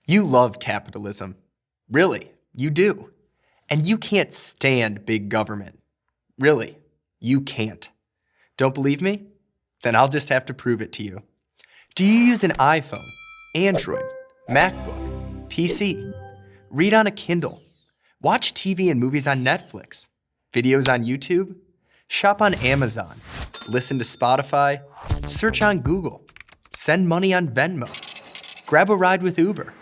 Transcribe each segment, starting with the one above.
You love capitalism. Really, you do. And you can't stand big government. Really, you can't. Don't believe me? Then I'll just have to prove it to you. Do you use an iPhone, Android, Macbook, PC? Read on a Kindle? Watch TV and movies on Netflix? Videos on YouTube? Shop on Amazon? Listen to Spotify? Search on Google? Send money on Venmo? Grab a ride with Uber?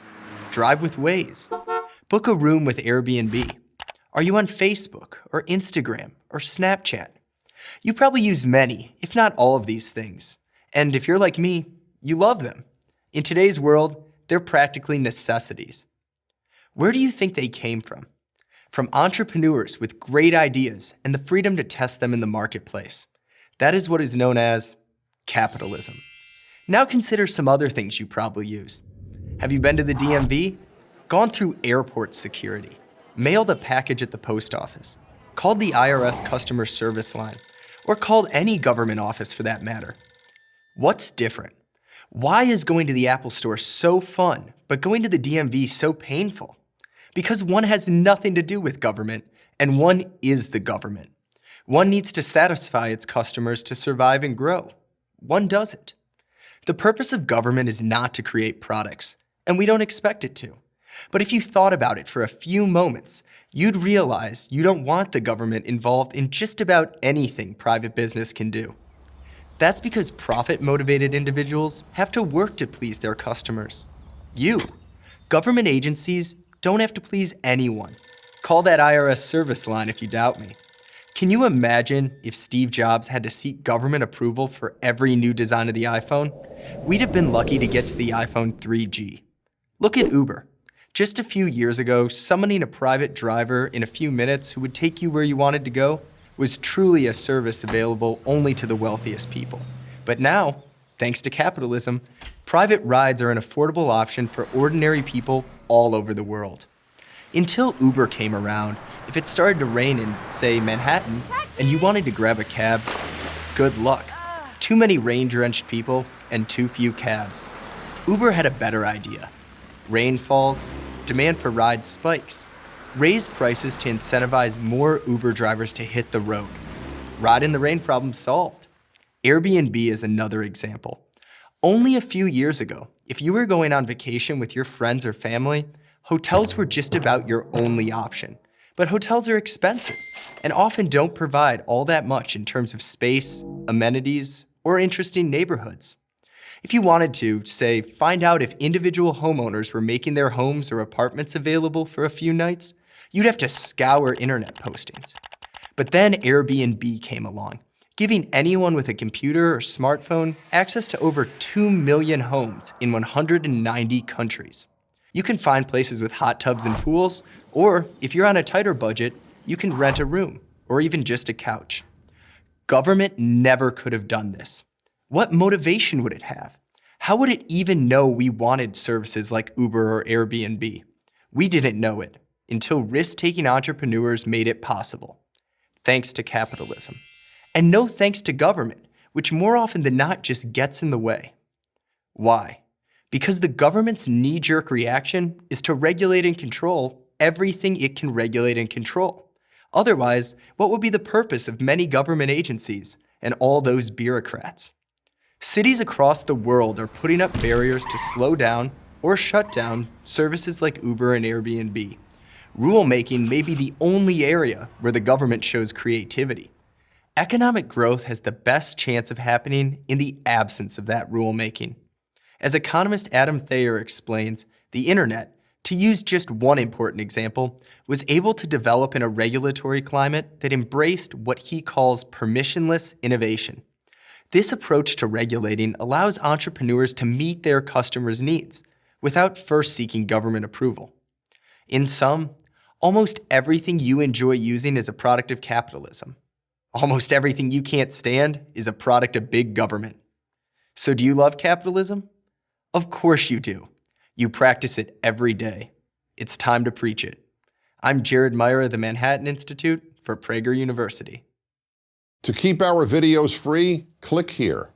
Drive with Waze? Book a room with Airbnb? Are you on Facebook or Instagram or Snapchat? You probably use many, if not all of these things. And if you're like me, you love them. In today's world, they're practically necessities. Where do you think they came from? From entrepreneurs with great ideas and the freedom to test them in the marketplace. That is what is known as capitalism. Now consider some other things you probably use. Have you been to the DMV? Gone through airport security? Mailed a package at the post office? Called the IRS customer service line? Or called any government office for that matter? What's different? Why is going to the Apple Store so fun, but going to the DMV so painful? Because one has nothing to do with government, and one is the government. One needs to satisfy its customers to survive and grow. One doesn't. The purpose of government is not to create products, and we don't expect it to. But if you thought about it for a few moments, you'd realize you don't want the government involved in just about anything private business can do. That's because profit-motivated individuals have to work to please their customers. You, government agencies, don't have to please anyone. Call that IRS service line if you doubt me. Can you imagine if Steve Jobs had to seek government approval for every new design of the iPhone? We'd have been lucky to get to the iPhone 3G. Look at Uber. Just a few years ago, summoning a private driver in a few minutes who would take you where you wanted to go was truly a service available only to the wealthiest people. But now, thanks to capitalism, private rides are an affordable option for ordinary people all over the world. Until Uber came around, if it started to rain in, say, Manhattan, and you wanted to grab a cab, good luck. Too many rain-drenched people and too few cabs. Uber had a better idea. Rain falls, demand for rides spikes. Raise prices to incentivize more Uber drivers to hit the road. Ride in the rain problem solved. Airbnb is another example. Only a few years ago, if you were going on vacation with your friends or family, hotels were just about your only option. But hotels are expensive and often don't provide all that much in terms of space, amenities, or interesting neighborhoods. If you wanted to, say, find out if individual homeowners were making their homes or apartments available for a few nights, you'd have to scour internet postings. But then Airbnb came along, giving anyone with a computer or smartphone access to over 2 million homes in 190 countries. You can find places with hot tubs and pools, or if you're on a tighter budget, you can rent a room, or even just a couch. Government never could have done this. What motivation would it have? How would it even know we wanted services like Uber or Airbnb? We didn't know it until risk-taking entrepreneurs made it possible. Thanks to capitalism. And no thanks to government, which more often than not just gets in the way. Why? Because the government's knee-jerk reaction is to regulate and control everything it can regulate and control. Otherwise, what would be the purpose of many government agencies and all those bureaucrats? Cities across the world are putting up barriers to slow down or shut down services like Uber and Airbnb. Rulemaking may be the only area where the government shows creativity. Economic growth has the best chance of happening in the absence of that rulemaking. As economist Adam Thayer explains, the internet, to use just one important example, was able to develop in a regulatory climate that embraced what he calls permissionless innovation. This approach to regulating allows entrepreneurs to meet their customers' needs without first seeking government approval. In sum, almost everything you enjoy using is a product of capitalism. Almost everything you can't stand is a product of big government. So do you love capitalism? Of course you do. You practice it every day. It's time to preach it. I'm Jared Meyer of the Manhattan Institute for Prager University. To keep our videos free, click here.